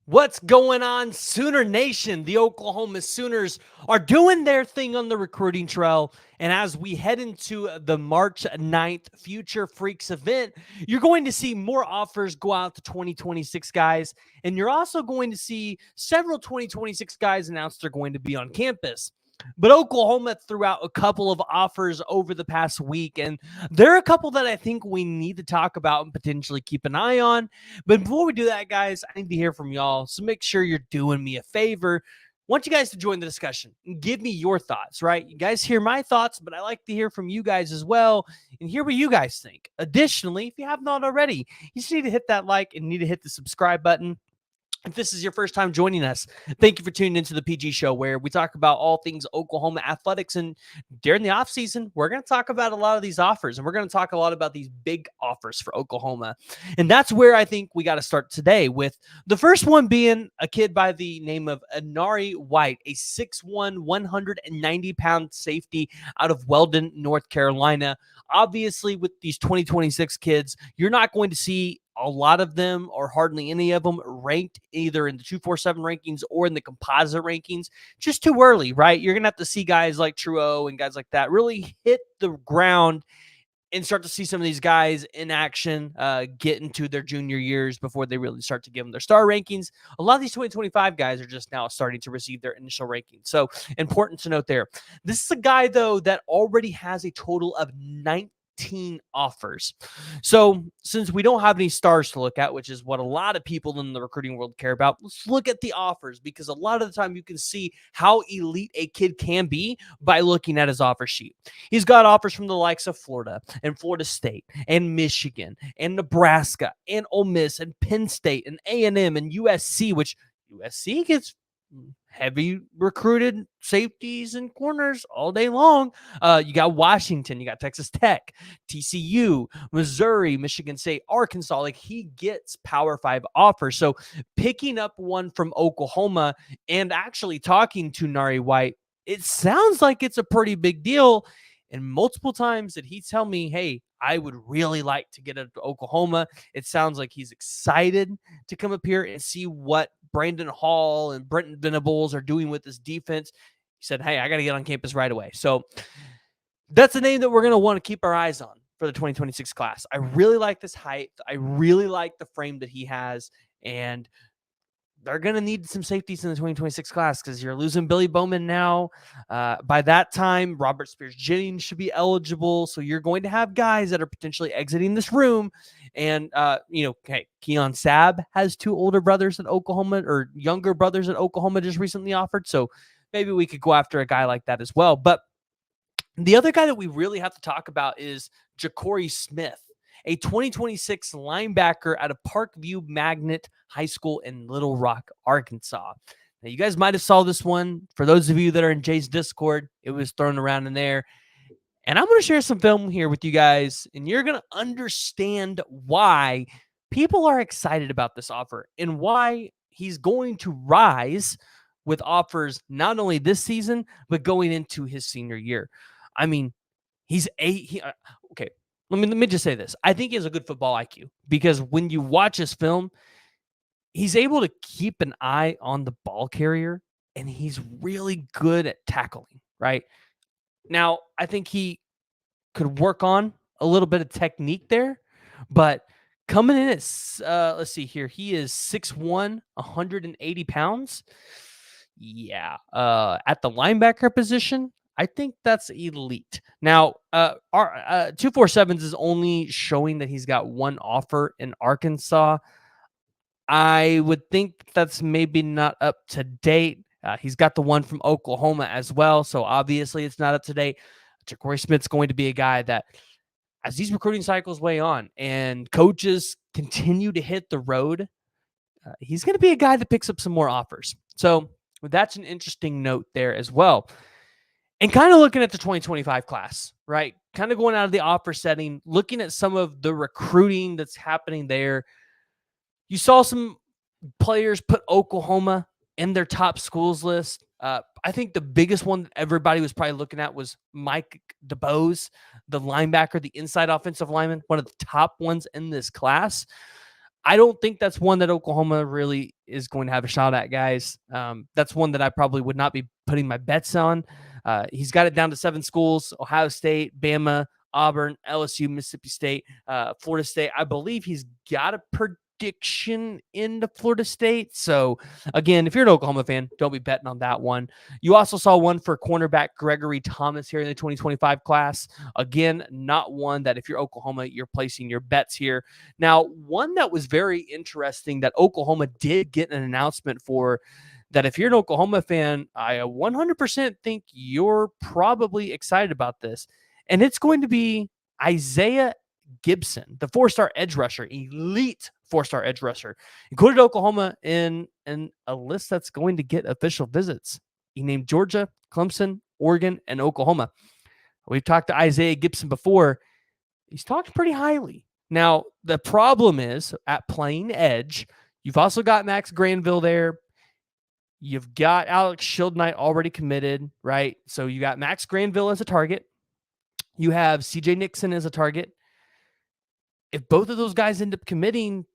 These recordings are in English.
What's going on, Sooner Nation? The Oklahoma Sooners are doing their thing on the recruiting trail. And as we head into the March 9th Future Freaks event, you're going to see more offers go out to 2026 guys. And you're also going to see several 2026 guys announce they're going to be on campus. But Oklahoma threw out a couple of offers over the past week, and there are a couple that I think we need to talk about and potentially keep an eye on. But before we do that, guys, I need to hear from y'all. So make sure you're doing me a favor. I want you guys to join the discussion and give me your thoughts, right? You guys hear my thoughts, but I like to hear from you guys as well and hear what you guys think. Additionally, if you have not already, you just need to hit that like and need to hit the subscribe button. If this is your first time joining us, thank you for tuning into the PG Show, where we talk about all things Oklahoma athletics. And during the offseason, we're going to talk about a lot of these offers, and we're going to talk a lot about these big offers for Oklahoma. And that's where I think we got to start today, with the first one being a kid by the name of Nari White, a 6'1", 190-pound safety out of Weldon, North Carolina. Obviously, with these 2026 kids, you're not going to see a lot of them, or hardly any of them, ranked either in the 247 rankings or in the composite rankings. Just too early, right? You're going to have to see guys like Truo and guys like that really hit the ground and start to see some of these guys in action get into their junior years before they really start to give them their star rankings. A lot of these 2025 guys are just now starting to receive their initial rankings. So important to note there. This is a guy, though, that already has a total of 19 offers. So since we don't have any stars to look at, which is what a lot of people in the recruiting world care about, let's look at the offers, because a lot of the time you can see how elite a kid can be by looking at his offer sheet. He's got offers from the likes of Florida and Florida State and Michigan and Nebraska and Ole Miss and Penn State and A&M and USC, which USC gets heavy recruited safeties and corners all day long. You got Washington, you got Texas Tech, TCU, Missouri, Michigan State, Arkansas. Like, he gets Power 5 offers. So picking up one from Oklahoma and actually talking to Nari White, it sounds like it's a pretty big deal. And multiple times did he tell me, hey, I would really like to get into Oklahoma. It sounds like he's excited to come up here and see what Brandon Hall and Brenton Venables are doing with this defense. He said, hey, I got to get on campus right away. So that's a name that we're going to want to keep our eyes on for the 2026 class. I really like this height. I really like the frame that he has. And they're going to need some safeties in the 2026 class, because you're losing Billy Bowman now. By that time, Robert Spears-Jennings should be eligible. So you're going to have guys that are potentially exiting this room. And, hey, Keon Sabb has two older brothers at Oklahoma, or younger brothers at Oklahoma, just recently offered. So maybe we could go after a guy like that as well. But the other guy that we really have to talk about is Ja'Cory Smith, a 2026 linebacker out of Parkview Magnet High School in Little Rock, Arkansas. Now, you guys might have saw this one. For those of you that are in Jay's Discord, it was thrown around in there. And I'm going to share some film here with you guys, and you're going to understand why people are excited about this offer and why he's going to rise with offers not only this season, but going into his senior year. I mean, okay. Let me just say this. I think he has a good football IQ, because when you watch his film, he's able to keep an eye on the ball carrier, and he's really good at tackling, right? Now, I think he could work on a little bit of technique there, but coming in at, let's see here, he is 6'1", 180 pounds. Yeah. At the linebacker position, I think that's elite. Now, our 247s is only showing that he's got one offer in Arkansas. I would think that's maybe not up to date. He's got the one from Oklahoma as well, so obviously it's not up to date. Ja'Cory Smith's going to be a guy that, as these recruiting cycles weigh on and coaches continue to hit the road, he's going to be a guy that picks up some more offers. So that's an interesting note there as well. And kind of looking at the 2025 class, right? Kind of going out of the offer setting, looking at some of the recruiting that's happening there. You saw some players put Oklahoma in their top schools list. I think the biggest one that everybody was probably looking at was Mike DeBose, the linebacker, the inside offensive lineman, one of the top ones in this class. I don't think that's one that Oklahoma really is going to have a shot at, guys. That's one that I probably would not be putting my bets on. He's got it down to 7 schools: Ohio State, Bama, Auburn, LSU, Mississippi State, Florida State. I believe he's got a prediction into Florida State. So, again, if you're an Oklahoma fan, don't be betting on that one. You also saw one for cornerback Gregory Thomas here in the 2025 class. Again, not one that if you're Oklahoma, you're placing your bets here. Now, one that was very interesting that Oklahoma did get an announcement for, that if you're an Oklahoma fan, I 100% think you're probably excited about this. And it's going to be Isaiah Gibson, the 4-star edge rusher, elite 4-star edge rusher, included Oklahoma in a list that's going to get official visits. He named Georgia, Clemson, Oregon, and Oklahoma. We've talked to Isaiah Gibson before. He's talked pretty highly. Now, the problem is at playing edge, you've also got Max Granville there. You've got Alex Shieldknight already committed, right? So you got Max Granville as a target. You have CJ Nixon as a target. If both of those guys end up committing,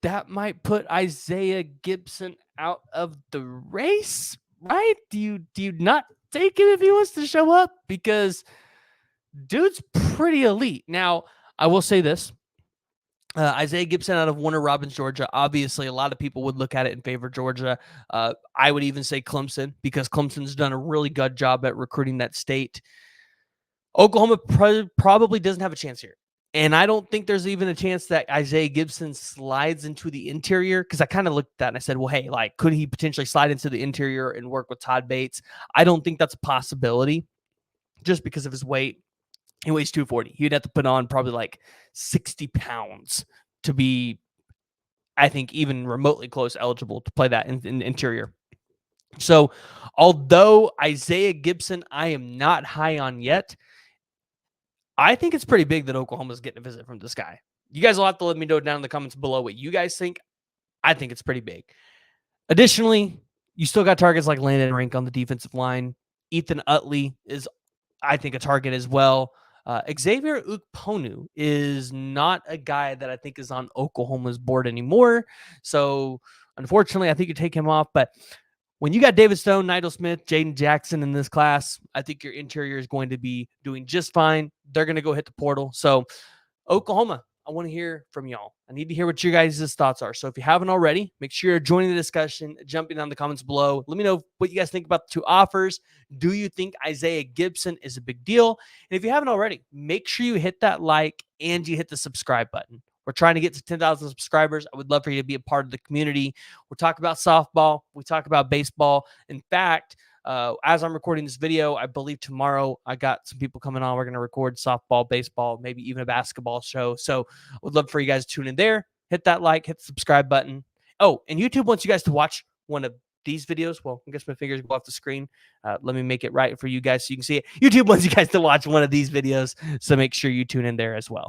that might put Isaiah Gibson out of the race, right? Do you not take him if he wants to show up? Because dude's pretty elite. Now, I will say this. Isaiah Gibson out of Warner Robins, Georgia. Obviously, a lot of people would look at it in favor of Georgia. I would even say Clemson, because Clemson's done a really good job at recruiting that state. Oklahoma probably doesn't have a chance here. And I don't think there's even a chance that Isaiah Gibson slides into the interior, because I kind of looked at that and I said, well, hey, like, could he potentially slide into the interior and work with Todd Bates? I don't think that's a possibility just because of his weight. He weighs 240. He'd have to put on probably like 60 pounds to be, I think, even remotely close eligible to play that in interior. So although Isaiah Gibson, I am not high on yet, I think it's pretty big that Oklahoma's getting a visit from this guy. You guys will have to let me know down in the comments below what you guys think. I think it's pretty big. Additionally, you still got targets like Landon Rank on the defensive line. Ethan Utley is, I think, a target as well. Xavier Ukponu is not a guy that I think is on Oklahoma's board anymore. So, unfortunately, I think you take him off. But when you got David Stone, Nigel Smith, Jaden Jackson in this class, I think your interior is going to be doing just fine. They're going to go hit the portal. So, Oklahoma, I want to hear from y'all. I need to hear what your guys' thoughts are. So if you haven't already, make sure you're joining the discussion, jumping down in the comments below. Let me know what you guys think about the 2 offers. Do you think Isaiah Gibson is a big deal? And if you haven't already, make sure you hit that like and you hit the subscribe button. We're trying to get to 10,000 subscribers. I would love for you to be a part of the community. We'll talk about softball. We talk about baseball. In fact, as I'm recording this video, I believe tomorrow I got some people coming on. We're going to record softball, baseball, maybe even a basketball show. So I would love for you guys to tune in there. Hit that like, hit the subscribe button. Oh, and YouTube wants you guys to watch one of these videos. Well, I guess my fingers go off the screen. Let me make it right for you guys so you can see it. YouTube wants you guys to watch one of these videos. So make sure you tune in there as well.